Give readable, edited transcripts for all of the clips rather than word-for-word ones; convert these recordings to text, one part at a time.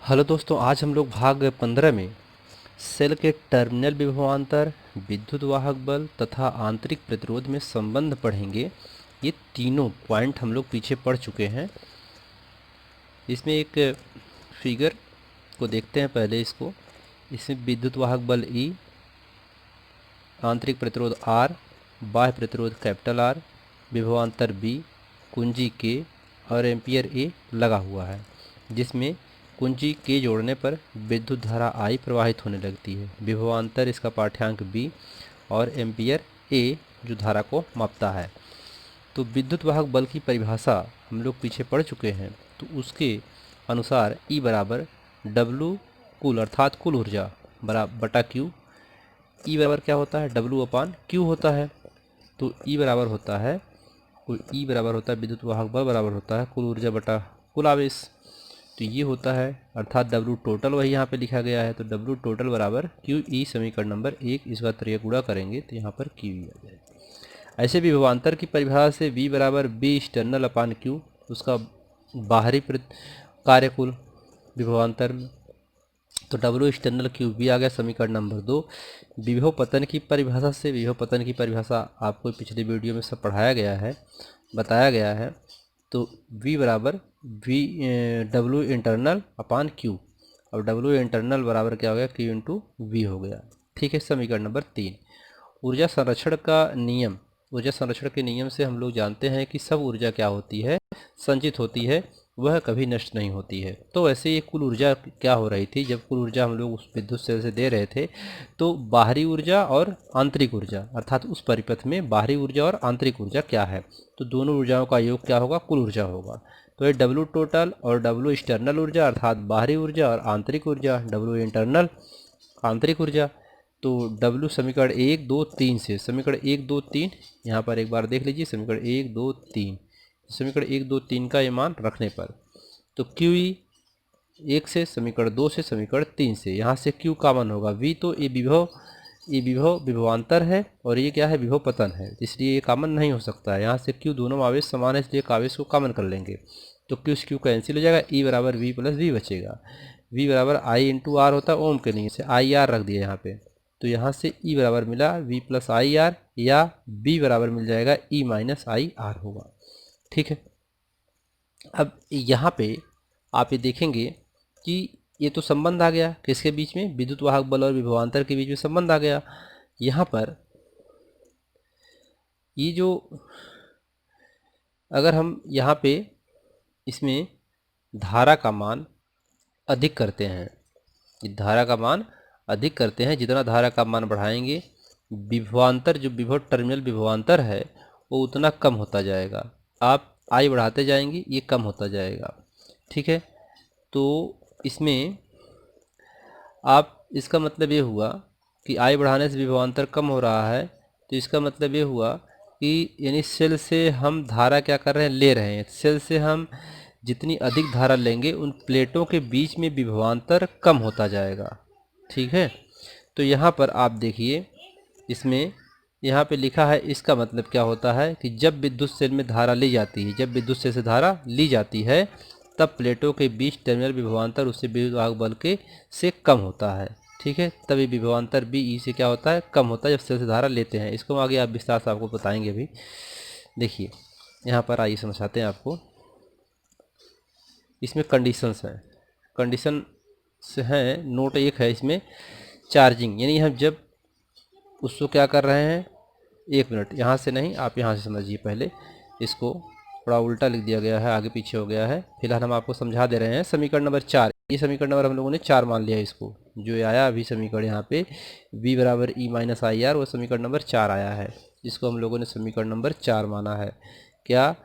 Hello दोस्तों, आज हम लोग भाग 15 में सेल के टर्मिनल विभवांतर, विद्युत वाहक बल तथा आंतरिक प्रतिरोध में संबंध पढ़ेंगे। ये तीनों पॉइंट हम लोग पीछे पढ़ चुके हैं। इसमें एक फिगर को देखते हैं पहले इसको। इसमें विद्युत वाहक बल E, आंतरिक प्रतिरोध R, बाह्य प्रतिरोध कैपिटल R, विभवांतर B, कुंजी K और एम्पियर A लगा हुआ है, जिसमें कुंजी K जोड़ने पर विद्युत धारा I प्रवाहित होने लगती है। विभवांतर इसका पाठ्यांक B और एम्पियर A जो धारा को मापता है। तो विद्युत वाहक बल की परिभाषा हम लोग पीछे पढ़ चुके हैं। तो उसके अनुसार E बराबर W कुल अर्थात कुल ऊर्जा बटा Q। E बराबर क्या होता है? W अपान Q होता है। तो E बराबर होता है विद्युत वाहक बल बराबर होता है कुल ऊर्जा बटा कुल आवेश। तो ये होता है अर्थात W टोटल वही यहाँ पे लिखा गया है। तो W टोटल बराबर QE समीकरण नंबर 1, इसका त्रिय गुणा करेंगे तो यहाँ पर QE आ जाएगा। ऐसे विभवांतर की परिभाषा से V बराबर B एक्सटर्नल अपान Q, उसका बाहरी कार्यकुल विभवांतर में। तो W एक्सटर्नल QB आ गया समीकरण नंबर 2। विभव पतन की परिभाषा से, विभव पतन की परिभाषा आपको पिछले वीडियो में सब पढ़ाया गया है, बताया गया है। तो V बराबर W इंटरनल अपान Q, और W इंटरनल बराबर क्या हो गया? Q इंटू V हो गया। ठीक है, समीकरण नंबर 3। ऊर्जा संरक्षण का नियम, ऊर्जा संरक्षण के नियम से हम लोग जानते हैं कि सब ऊर्जा क्या होती है? संचित होती है, वह कभी नष्ट नहीं होती है। तो वैसे ये कुल ऊर्जा क्या हो रही थी? जब कुल ऊर्जा हम लोग उस विद्युत सेल से दे रहे थे, तो बाहरी ऊर्जा और आंतरिक ऊर्जा अर्थात उस परिपथ में बाहरी ऊर्जा और आंतरिक ऊर्जा क्या है? तो दोनों ऊर्जाओं का योग क्या होगा? कुल ऊर्जा होगा। तो ये W टोटल और W एक्सटर्नल ऊर्जा अर्थात बाहरी ऊर्जा और आंतरिक ऊर्जा W इंटरनल आंतरिक ऊर्जा। तो W समीकरण 1, 2, 3 से, समीकरण 1, 2, 3 यहाँ पर एक बार देख लीजिए। समीकरण 1, 2, 3, समीकरण 1, 2, 3 का ये मान रखने पर तो QE 1 से, समीकरण 2 से, समीकरण 3 से, यहाँ से Q कॉमन होगा। V तो ये विभवांतर है और ये क्या है? विभव पतन है, इसलिए ये कॉमन नहीं हो सकता है। यहाँ से Q दोनों आवेश समान है, इसलिए एक आवेश को कॉमन कर लेंगे तो Q कैंसिल हो जाएगा। E बराबर V प्लस V बचेगा। V बराबर I इंटू R होता है ओम के नियम से, IR रख दिया यहाँ पे। तो यहाँ से E बराबर मिला V प्लस IR, या B बराबर मिल जाएगा E माइनस IR होगा। ठीक है, अब यहाँ पे आप ये देखेंगे कि ये तो संबंध आ गया किसके बीच में? विद्युत वाहक बल और विभवांतर के बीच में संबंध आ गया। यहाँ पर ये जो, अगर हम यहाँ पे इसमें धारा का मान अधिक करते हैं, धारा का मान अधिक करते हैं, जितना धारा का मान बढ़ाएंगे विभवांतर, जो विभव टर्मिनल विभवांतर है वो उतना कम होता जाएगा। आप I बढ़ाते जाएंगे, ये कम होता जाएगा। ठीक है, तो इसमें आप, इसका मतलब ये हुआ कि I बढ़ाने से विभवांतर कम हो रहा है। तो इसका मतलब ये हुआ कि यानी सेल से हम धारा क्या कर रहे हैं? ले रहे हैं। सेल से हम जितनी अधिक धारा लेंगे उन प्लेटों के बीच में विभवांतर कम होता जाएगा। ठीक है, तो यहाँ पर आप देखिए, इसमें यहाँ पे लिखा है, इसका मतलब क्या होता है कि जब विद्युत सेल में धारा ली जाती है, जब विद्युत सेल से धारा ली जाती है, तब प्लेटों के बीच टर्मिनल विभवांतर उससे विद्युत वाहक बल के से कम होता है। ठीक है, तभी विभवांतर B E से क्या होता है? कम होता है जब सेल से धारा लेते हैं। इसको आगे आप विस्तार से आपको बताएंगे अभी। देखिए यहाँ पर आइए समझाते हैं आपको। इसमें कंडीशंस हैं, कंडीशन से हैं, नोट 1 है इसमें चार्जिंग, यानी हम जब उसको क्या कर रहे हैं? 1 मिनट, यहाँ से नहीं, आप यहाँ से समझिए। पहले इसको थोड़ा उल्टा लिख दिया गया है, आगे पीछे हो गया है। फिलहाल हम आपको समझा दे रहे हैं। समीकरण नंबर 4, ये समीकरण नंबर हम लोगों ने 4 मान लिया इसको, जो आया अभी समीकरण यहाँ पे V बराबर E माइनस IR, वो समीकरण नंबर 4 आया है, जिसको हम लोगों ने समीकरण नंबर 4 माना है। क्या?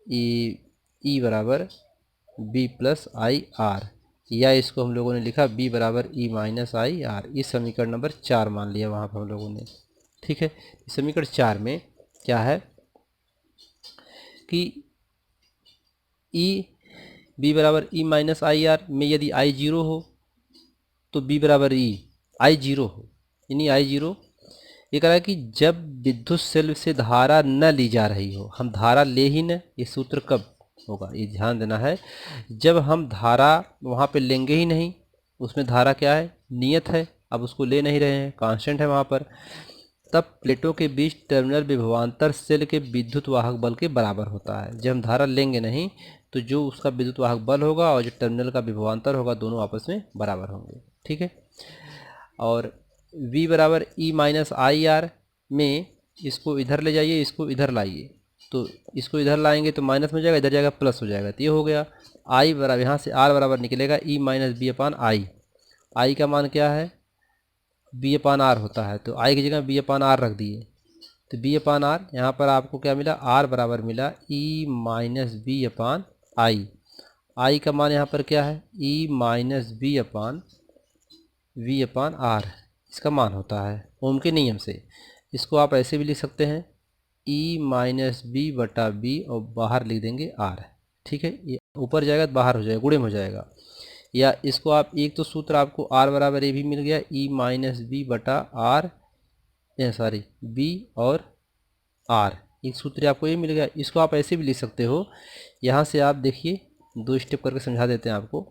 E बराबर B प्लस IR, या इसको हम लोगों ने लिखा B बराबर E माइनस IR, इस समीकरण नंबर 4 मान लिया वहाँ पर हम लोगों ने। ठीक है, समीकरण 4 में क्या है कि B बराबर E माइनस IR में यदि I 0 हो तो B बराबर E I 0 हो, यानी I 0 ये कह रहा है कि जब विद्युत सेल से धारा न ली जा रही हो, हम धारा ले ही न, ये सूत्र कब? होगा, ये ध्यान देना है। जब हम धारा वहाँ पे लेंगे ही नहीं, उसमें धारा क्या है, नियत है, अब उसको ले नहीं रहे हैं, कांस्टेंट है वहाँ पर, तब प्लेटों के बीच टर्मिनल विभवांतर सेल के विद्युत वाहक बल के बराबर होता है। जब हम धारा लेंगे नहीं तो जो उसका विद्युत वाहक बल होगा और जो टर्मिनल का विभवांतर होगा दोनों आपस में बराबर होंगे। ठीक है। और V बराबर ई माइनस आई आर में इसको इधर ले जाइए, इसको इधर लाइए, तो इसको इधर लाएंगे तो माइनस में जाएगा, इधर जाएगा प्लस हो जाएगा, तो ये हो गया। आई बराबर यहाँ से आर बराबर निकलेगा ई माइनस बी अपान आई। आई का मान क्या है, बी अपान आर होता है, तो आई की जगह बी अपान आर रख दिए, तो बी अपान आर यहाँ पर आपको क्या मिला, आर बराबर मिला ई माइनस बी अपान आई। आई का मान यहाँ पर क्या है, E minus B upon V upon R, इसका मान होता है ओम के नियम से। इसको आप ऐसे भी लिख सकते हैं, ई माइनस बी बटा बी और बाहर लिख देंगे आर। ठीक है, ये ऊपर जाएगा तो बाहर हो जाएगा, गुणे में हो जाएगा। या इसको आप, एक तो सूत्र आपको आर बराबर ए भी मिल गया, ई माइनस बी बटा आर, सॉरी बी और आर, एक सूत्र आपको ये मिल गया। इसको आप ऐसे भी लिख सकते हो, यहाँ से आप देखिए दो स्टेप करके समझा देते हैं आपको।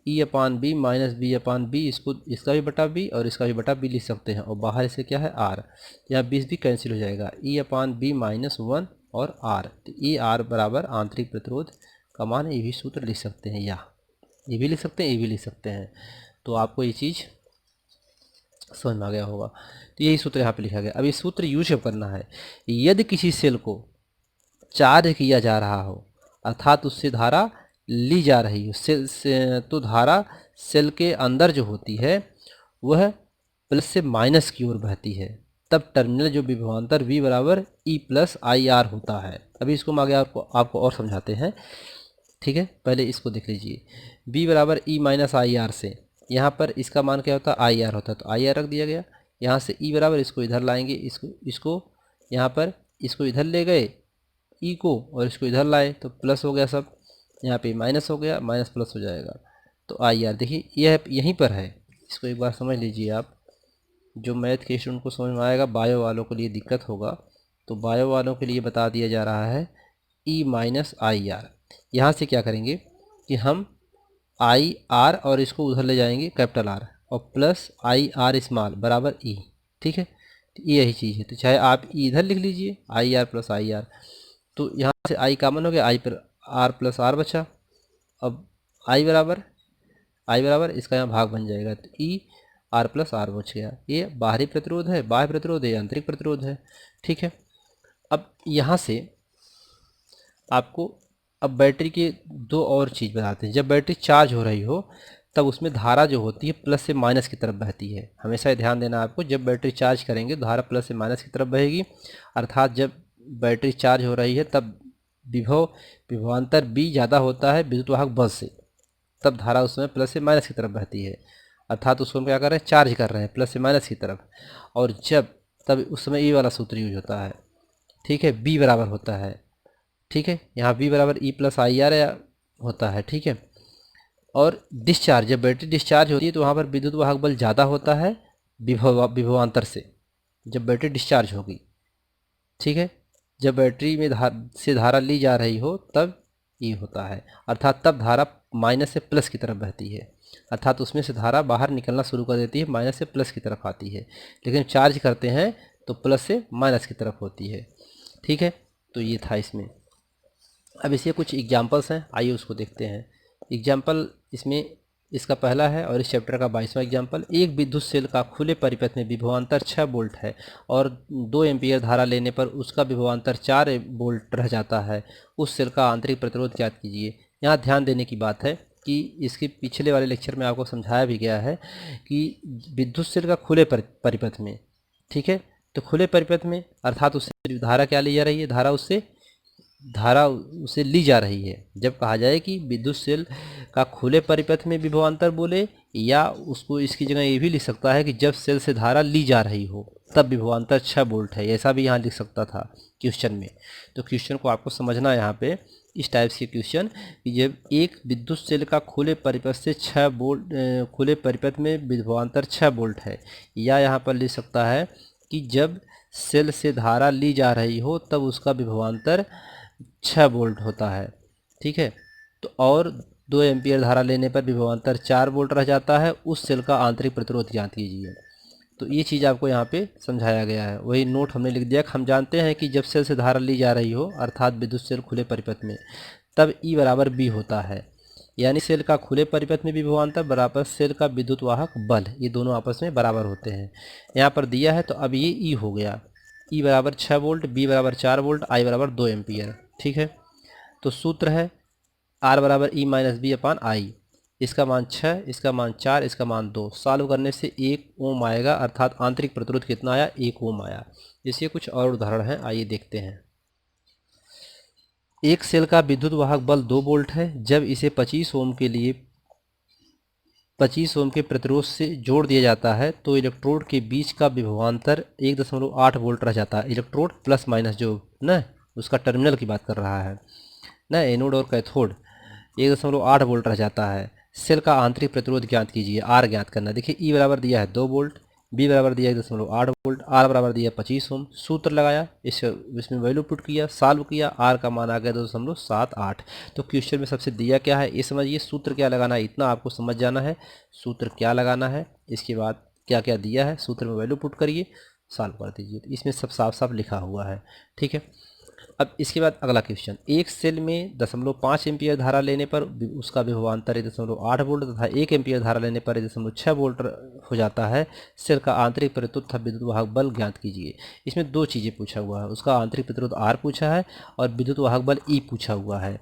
ई अपान बी माइनस बी अपान बी, इसको इसका भी बटा बी और इसका भी बटा बी लिख सकते हैं, और बाहर इसे क्या है आर, यहाँ 20 भी कैंसिल हो जाएगा, ई अपान बी माइनस 1 और आर, तो ई आर बराबर आंतरिक प्रतिरोध का मान, ये भी सूत्र लिख सकते हैं, या ये भी लिख सकते हैं, ये भी लिख सकते हैं। तो आपको ये चीज़ समझ में आ गया होगा। तो यही सूत्र यहाँ पे लिखा गया। अब ये सूत्र यूज कब करना है, यदि किसी सेल को चार्ज किया जा रहा हो अर्थात उससे धारा ली जा रही हो, सेल से, तो धारा सेल के अंदर जो होती है वह प्लस से माइनस की ओर बहती है, तब टर्मिनल जो विभवांतर V बराबर ई प्लस आई आर होता है। अभी इसको हम आगे आपको और समझाते हैं। ठीक है, पहले इसको देख लीजिए, V बराबर ई माइनस आई आर से यहाँ पर इसका मान क्या होता है, आई आर होता है, तो आई आर रख दिया गया। यहाँ से ई बराबर, इसको इधर लाएंगे, इसको यहाँ पर, इसको इधर ले गए ई को, और इसको इधर लाए तो प्लस हो गया सब, यहाँ पे माइनस हो गया, माइनस प्लस हो जाएगा, तो आई आर देखिए यह यहीं पर है। इसको एक बार समझ लीजिए आप, जो मैथ के स्टूडेंट को समझ में आएगा, बायो वालों के लिए दिक्कत होगा, तो बायो वालों के लिए बता दिया जा रहा है ई माइनस आई आर। यहाँ से क्या करेंगे कि हम आई आर और इसको उधर ले जाएंगे कैपिटल आर, और प्लस आई आर स्मॉल बराबर ई। ठीक है, तो यही चीज़ है, तो चाहे आप ई इधर लिख लीजिए, I R plus I R, तो यहाँ से आई कॉमन हो गया, आई पर आर प्लस आर बचा। अब आई बराबर इसका यहाँ भाग बन जाएगा, तो ई आर प्लस आर बच गया। ये बाहरी प्रतिरोध है, बाह्य प्रतिरोध है, आंतरिक प्रतिरोध है। ठीक है, अब यहाँ से आपको अब बैटरी के दो और चीज़ बताते हैं। जब बैटरी चार्ज हो रही हो तब उसमें धारा जो होती है प्लस से माइनस की तरफ बहती है। हमेशा ये ध्यान देना आपको, जब बैटरी चार्ज करेंगे धारा प्लस से माइनस की तरफ बहेगी, अर्थात जब बैटरी चार्ज हो रही है तब विभवांतर बी ज़्यादा होता है विद्युत वाहक बल से, तब धारा उस समय प्लस से माइनस की तरफ बहती है, अर्थात उसको हम क्या कर रहे हैं, चार्ज कर रहे हैं प्लस से माइनस की तरफ। और जब तब उस समय ये वाला सूत्र यूज होता है। ठीक है, बी बराबर होता है, ठीक है, यहाँ बी बराबर ई प्लस आई आर होता है। ठीक है, और डिस्चार्ज, जब बैटरी डिस्चार्ज होती है तो वहाँ पर विद्युत वाहक बल ज़्यादा होता है विभवांतर से, जब बैटरी डिस्चार्ज होगी। ठीक है, जब बैटरी में से धारा ली जा रही हो तब ये होता है, अर्थात तब धारा माइनस से प्लस की तरफ बहती है, अर्थात उसमें से धारा बाहर निकलना शुरू कर देती है, माइनस से प्लस की तरफ आती है। लेकिन चार्ज करते हैं तो प्लस से माइनस की तरफ होती है। ठीक है, तो ये था इसमें। अब इसके कुछ एग्जाम्पल्स हैं, आइए उसको देखते हैं। एग्जाम्पल इसमें इसका पहला है और इस चैप्टर का 22वां एग्जाम्पल। एक विद्युत सेल का खुले परिपथ में विभवांतर 6 वोल्ट है और 2 एम्पीयर धारा लेने पर उसका विभवांतर 4 वोल्ट रह जाता है। उस सेल का आंतरिक प्रतिरोध ज्ञात कीजिए। यहाँ ध्यान देने की बात है कि इसके पिछले वाले लेक्चर में आपको समझाया भी गया है कि विद्युत सेल का खुले परिपथ में, ठीक है, तो खुले परिपथ में अर्थात उससे धारा क्या ली जा रही है, धारा उसे ली जा रही है। जब कहा जाए कि विद्युत सेल का खुले परिपथ में विभवांतर बोले, या उसको इसकी जगह ये भी लिख सकता है कि जब सेल से धारा ली जा रही हो तब विभवांतर 6 वोल्ट है, ऐसा भी यहाँ लिख सकता था क्वेश्चन में। तो क्वेश्चन को आपको समझना है यहाँ पे, इस टाइप के क्वेश्चन कि जब एक विद्युत सेल का खुले परिपथ से 6 वोल्ट, खुले परिपथ में विभवांतर 6 वोल्ट है, या यहाँ पर लिख सकता है कि जब सेल से धारा ली जा रही हो तब उसका विभवांतर 6 वोल्ट होता है। ठीक है। तो और 2 एम्पीयर धारा लेने पर विभवांतर 4 वोल्ट रह जाता है, उस सेल का आंतरिक प्रतिरोध ज्ञात कीजिए। तो ये चीज़ आपको यहाँ पे समझाया गया है, वही नोट हमने लिख दिया। हम जानते हैं कि जब सेल से धारा ली जा रही हो अर्थात विद्युत सेल खुले परिपथ में, तब E बराबर B होता है, यानी सेल का खुले परिपथ में विभवांतर बराबर सेल का विद्युत वाहक बल, ये दोनों आपस में बराबर होते हैं। यहाँ पर दिया है तो अब ये E हो गया, E बराबर 6 वोल्ट, B बराबर 4 वोल्ट, I बराबर 2 एम्पीयर। ठीक है, तो सूत्र है R बराबर E माइनस बी अपान आई। इसका मान 6, इसका मान 4, इसका मान 2। सॉल्व करने से 1 ओम आएगा, अर्थात आंतरिक प्रतिरोध कितना आया, 1 ओम आया। इसके कुछ और उदाहरण हैं, आइए देखते हैं। एक सेल का विद्युत वाहक बल 2 वोल्ट है। जब इसे 25 ओम के लिए 25 ओम के प्रतिरोध से जोड़ दिया जाता है तो इलेक्ट्रोड के बीच का विभवांतर 1.8 वोल्ट रह जाता है। इलेक्ट्रोड प्लस माइनस जो ना, उसका टर्मिनल की बात कर रहा है ना, एनोड और कैथोड, 1.8 वोल्ट रह जाता है। सेल का आंतरिक प्रतिरोध ज्ञात कीजिए, आर ज्ञात करना। देखिए ई बराबर दिया है 2 वोल्ट, बी बराबर दिया है 1.8 वोल्ट, आर बराबर दिया 25 ओम। सूत्र लगाया, इसमें वैल्यू पुट किया, सॉल्व किया, आर का मान आ गया 2.78। तो क्वेश्चन में सबसे दिया क्या है ये समझिए, सूत्र क्या लगाना है इतना आपको समझ जाना है, सूत्र क्या लगाना है, इसके बाद क्या क्या दिया है सूत्र में वैल्यू पुट करिए, सॉल्व कर दीजिए। तो इसमें सब साफ साफ लिखा हुआ है। ठीक है, अब इसके बाद अगला क्वेश्चन, एक सेल में 0.5 एम्पीयर धारा लेने पर उसका विभवांतर 1.8 वोल्ट तथा 1 एम्पीयर धारा लेने पर 1.6 वोल्ट हो जाता है। सेल का आंतरिक प्रतिरोध तथा विद्युत वाहक बल ज्ञात कीजिए। इसमें दो चीज़ें पूछा हुआ है, उसका आंतरिक प्रतिरोध R पूछा है और विद्युत वाहक बल E पूछा हुआ है।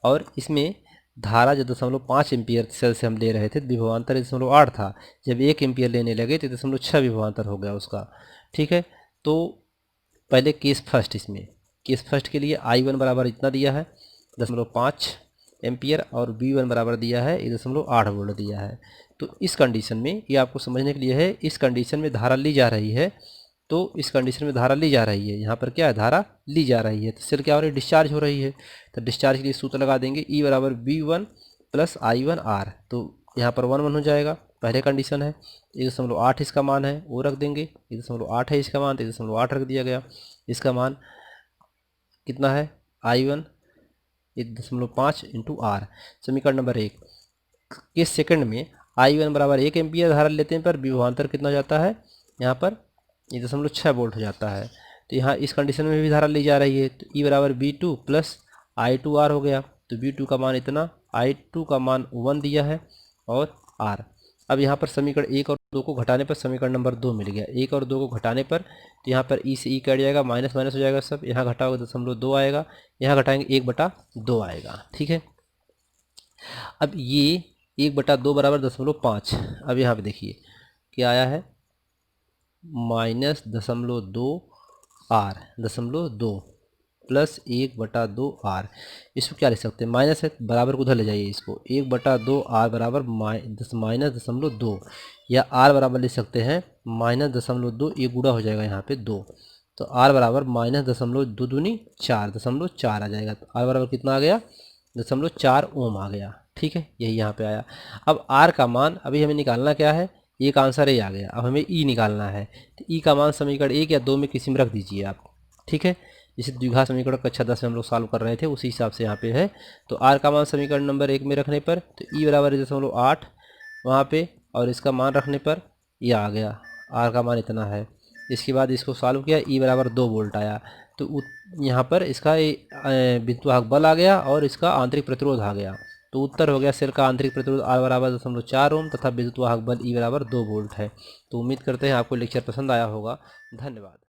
और इसमें धारा जो 0.5 एम्पीयर सेल से हम ले रहे थे, विभवांतर 1.8 था, जब 1 एम्पीयर लेने लगे तो 1.6 विभवांतर हो गया उसका। ठीक है, तो पहले केस फर्स्ट, इसमें केस फर्स्ट के लिए I1 बराबर इतना दिया है 0.5 एम्पियर और V1 बराबर दिया है 1.8 वोल्ट दिया है। तो इस कंडीशन में, ये आपको समझने के लिए है, इस कंडीशन में धारा ली जा रही है, तो इस कंडीशन में धारा ली जा रही है, यहाँ पर क्या है, धारा ली जा रही है, तो सेल क्या हो रही है, डिस्चार्ज हो रही है। तो डिस्चार्ज के लिए सूत्र लगा देंगे, E बराबर V1 प्लस I1 R। तो यहाँ पर 1 1 हो जाएगा, पहले कंडीशन है। 1.8 इसका मान है, वो रख देंगे, 1.8 है इसका मान, तो 1.8 रख दिया गया। इसका मान कितना है, I1 1.5 इंटू R। समीकरण नंबर 1 के सेकंड में I1 बराबर 1 एम्पियर धारा लेते हैं पर विभवांतर कितना जाता है, यहाँ पर 1.6 वोल्ट हो जाता है। तो यहाँ इस कंडीशन में भी धारा ली जा रही है, तो E बराबर V2 प्लस I2R हो गया। तो V2 का मान इतना, I2 का मान 1 दिया है और R। अब यहाँ पर समीकरण 1 और 2 को घटाने पर समीकरण नंबर 2 मिल गया। 1 और 2 को घटाने पर तो यहाँ पर E से E कट जाएगा, माइनस माइनस हो जाएगा सब, यहाँ घटाओगे 0.2 आएगा, यहाँ घटाएंगे 1/2 आएगा। ठीक है, अब ये 1/2 बराबर 0.5। अब यहाँ पे देखिए क्या आया है, -0.2 R, 0.2 प्लस 1/2 R। इसको क्या लिख सकते हैं, माइनस है, बराबर को उधर ले जाइए इसको, 1/2 R बराबर -0.2, या R बराबर लिख सकते हैं -0.2, ये गुणा हो जाएगा यहाँ पे 2, तो R बराबर -0.2 दूनी 4, 0.4 आ जाएगा। तो R बराबर कितना आ गया, 0.4 ओम आ गया। ठीक है, यही यहाँ पे आया। अब R का मान अभी हमें निकालना क्या है, एक आंसर ही आ गया, अब हमें E निकालना है। तो E का मान समीकरण 1 या 2 में किसी में रख दीजिए आप। ठीक है, जैसे द्विघात समीकरण कक्षा 10 में हम लोग सॉल्व कर रहे थे, उसी हिसाब से यहाँ पे है। तो R का मान समीकरण नंबर 1 में रखने पर तो E बराबर 0.8 वहाँ पे, और इसका मान रखने पर ये आ गया, R का मान इतना है। इसके बाद इसको सॉल्व किया, E बराबर 2 वोल्ट आया। तो यहाँ पर इसका विद्युत वाहक बल आ गया और इसका आंतरिक प्रतिरोध आ गया। तो उत्तर हो गया, सेल का आंतरिक प्रतिरोध R बराबर 0.4 ओम तथा विद्युत वाहक बल E बराबर 2 वोल्ट है। तो उम्मीद करते हैं आपको लेक्चर पसंद आया होगा। धन्यवाद।